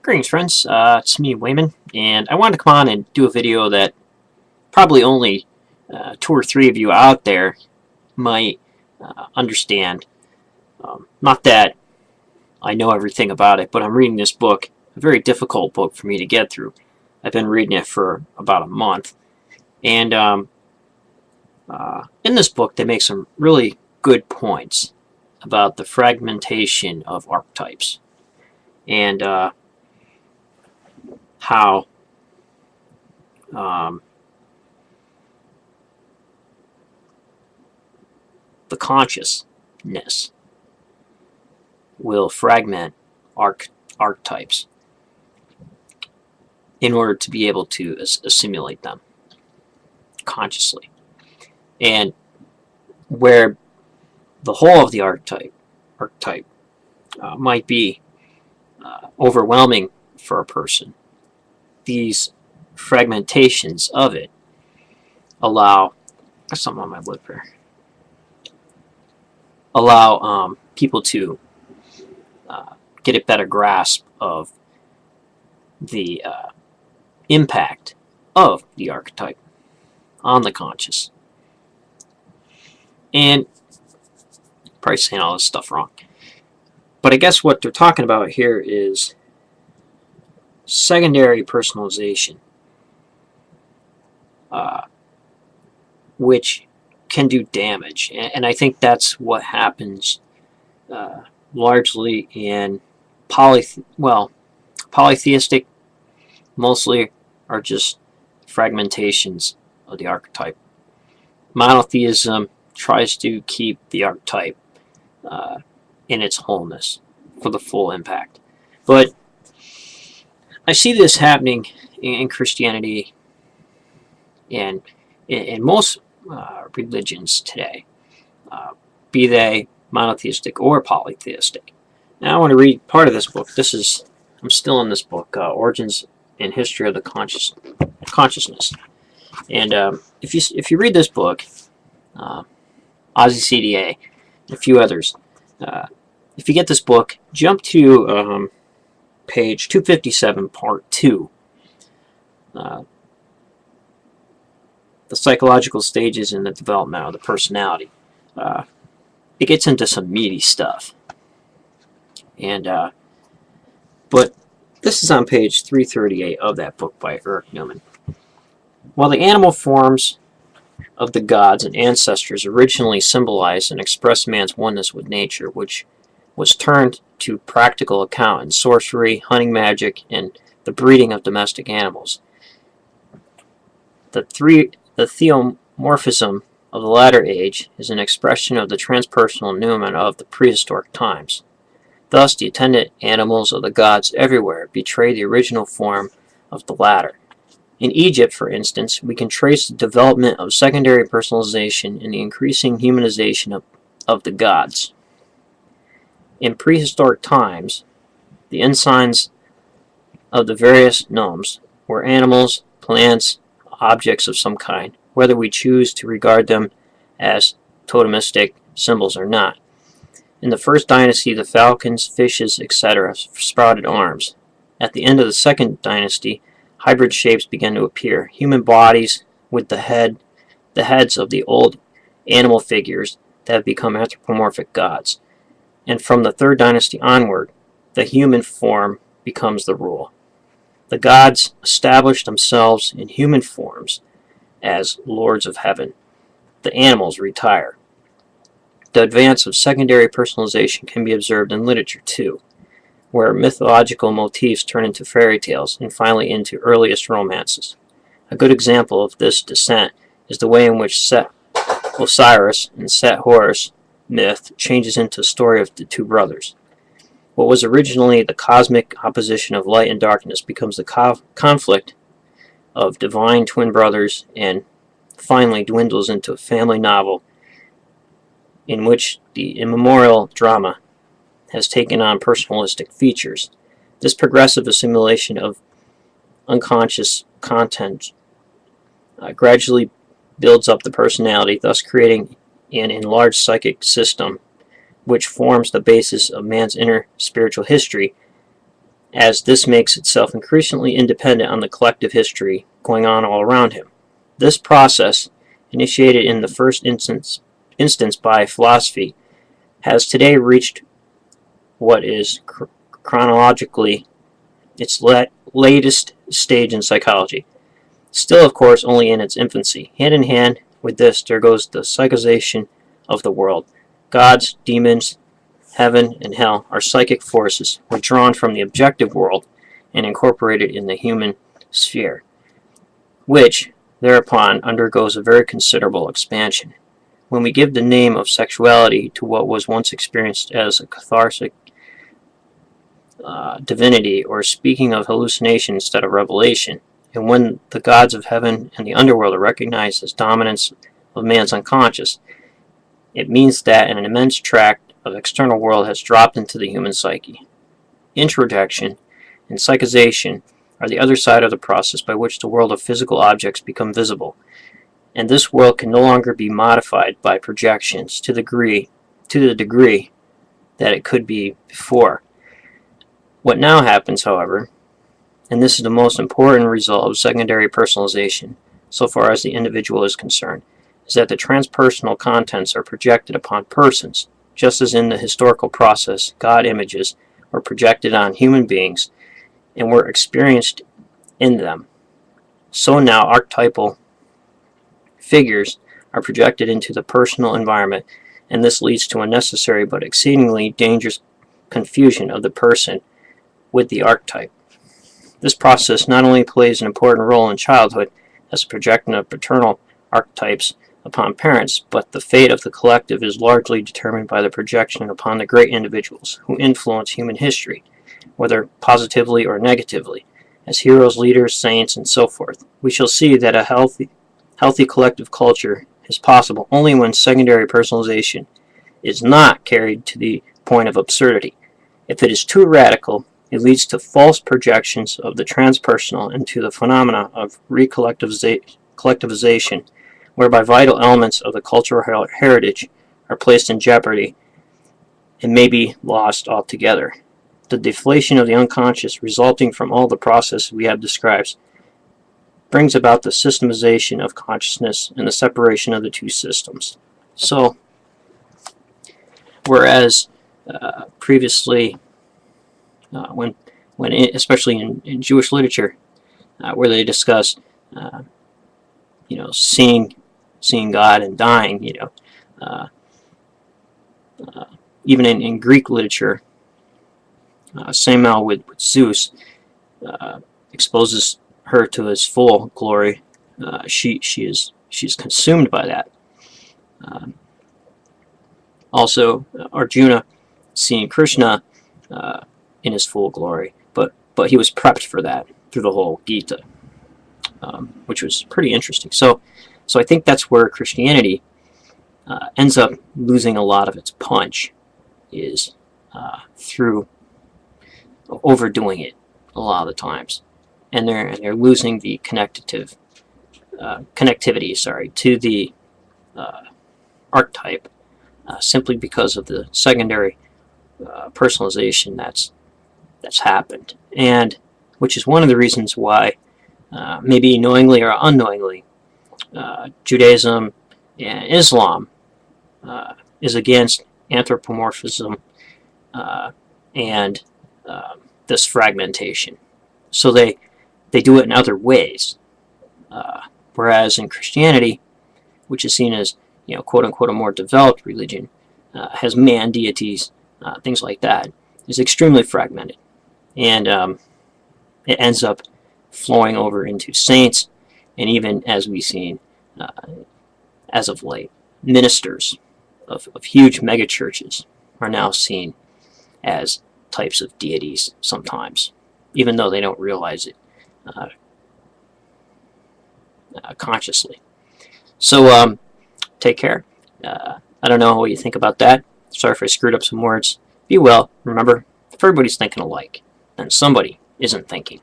Greetings, friends. It's me, Wayman, and I wanted to come on and do a video that probably only two or three of you out there might understand. Not that I know everything about it, but I'm reading this book, a very difficult book for me to get through. I've been reading it for about a month, and in this book they make some really good points about the fragmentation of archetypes and how the consciousness will fragment archetypes in order to be able to assimilate them consciously. And where the whole of the archetype might be overwhelming for a person, these fragmentations of it allow, there's something on my lip here, allow people to get a better grasp of the impact of the archetype on the conscious. And probably saying all this stuff wrong, but I guess what they're talking about here is secondary personalization, which can do damage, and I think that's what happens largely in polytheistic, mostly are just fragmentations of the archetype. Monotheism tries to keep the archetype in its wholeness for the full impact. But I see this happening in Christianity and in most religions today, be they monotheistic or polytheistic. Now I want to read part of this book. I'm still in this book, Origins and History of the Consciousness. And if you read this book, Ozzy CDA, and a few others, if you get this book, jump to page 257, part 2. The psychological stages in the development of the personality. It gets into some meaty stuff. And but this is on page 338 of that book by Erich Neumann. While the animal forms of the gods and ancestors originally symbolized and expressed man's oneness with nature, which was turned to practical account in sorcery, hunting magic, and the breeding of domestic animals. The theomorphism of the latter age is an expression of the transpersonal Neumann of the prehistoric times. Thus, the attendant animals of the gods everywhere betray the original form of the latter. In Egypt, for instance, we can trace the development of secondary personalization in the increasing humanization of the gods. In prehistoric times, the ensigns of the various nomes were animals, plants, objects of some kind, whether we choose to regard them as totemistic symbols or not. In the first dynasty, the falcons, fishes, etc. sprouted arms. At the end of the second dynasty, hybrid shapes began to appear, human bodies with the heads of the old animal figures that have become anthropomorphic gods. And from the third dynasty onward, the human form becomes the rule. The gods establish themselves in human forms as lords of heaven. The animals retire. The advance of secondary personalization can be observed in literature too, where mythological motifs turn into fairy tales and finally into earliest romances. A good example of this descent is the way in which Set Osiris and Set Horus myth changes into a story of the two brothers. What was originally the cosmic opposition of light and darkness becomes the conflict of divine twin brothers and finally dwindles into a family novel in which the immemorial drama has taken on personalistic features. This progressive assimilation of unconscious content gradually builds up the personality, thus creating an enlarged psychic system which forms the basis of man's inner spiritual history as this makes itself increasingly independent on the collective history going on all around him. This process, initiated in the first instance by philosophy, has today reached what is chronologically its latest stage in psychology. Still, of course, only in its infancy. Hand in hand with this, there goes the psychization of the world. Gods, demons, heaven, and hell are psychic forces withdrawn from the objective world and incorporated in the human sphere, which thereupon undergoes a very considerable expansion. When we give the name of sexuality to what was once experienced as a cathartic divinity, or speaking of hallucination instead of revelation, and when the gods of heaven and the underworld are recognized as dominants of man's unconscious, it means that an immense tract of external world has dropped into the human psyche. Introjection and psychization are the other side of the process by which the world of physical objects become visible, and this world can no longer be modified by projections to the degree that it could be before. What now happens, however, and this is the most important result of secondary personalization, so far as the individual is concerned, is that the transpersonal contents are projected upon persons, just as in the historical process, God images were projected on human beings and were experienced in them. So now archetypal figures are projected into the personal environment, and this leads to unnecessary but exceedingly dangerous confusion of the person with the archetype. This process not only plays an important role in childhood as a projection of paternal archetypes upon parents, but the fate of the collective is largely determined by the projection upon the great individuals who influence human history, whether positively or negatively, as heroes, leaders, saints, and so forth. We shall see that a healthy collective culture is possible only when secondary personalization is not carried to the point of absurdity. If it is too radical, it leads to false projections of the transpersonal into the phenomena of recollectivization, whereby vital elements of the cultural heritage are placed in jeopardy and may be lost altogether. The deflation of the unconscious resulting from all the processes we have described brings about the systemization of consciousness and the separation of the two systems. So, whereas previously, especially in Jewish literature, where they discuss, seeing God and dying, even in Greek literature, Samael with Zeus exposes her to his full glory. She's consumed by that. Also, Arjuna seeing Krishna in his full glory, but he was prepped for that through the whole Gita, which was pretty interesting. So I think that's where Christianity ends up losing a lot of its punch, is through overdoing it a lot of the times, and they're losing the connectivity, to the archetype, simply because of the secondary personalization that's happened, and which is one of the reasons why, maybe knowingly or unknowingly, Judaism and Islam is against anthropomorphism and this fragmentation. So they do it in other ways, whereas in Christianity, which is seen as, quote unquote, a more developed religion, has man deities, things like that, is extremely fragmented, and it ends up flowing over into saints, and even, as we've seen as of late, ministers of huge megachurches are now seen as types of deities sometimes, even though they don't realize it consciously. So take care. I don't know what you think about that. Sorry if I screwed up some words. Be well. Remember, if everybody's thinking alike, then somebody isn't thinking.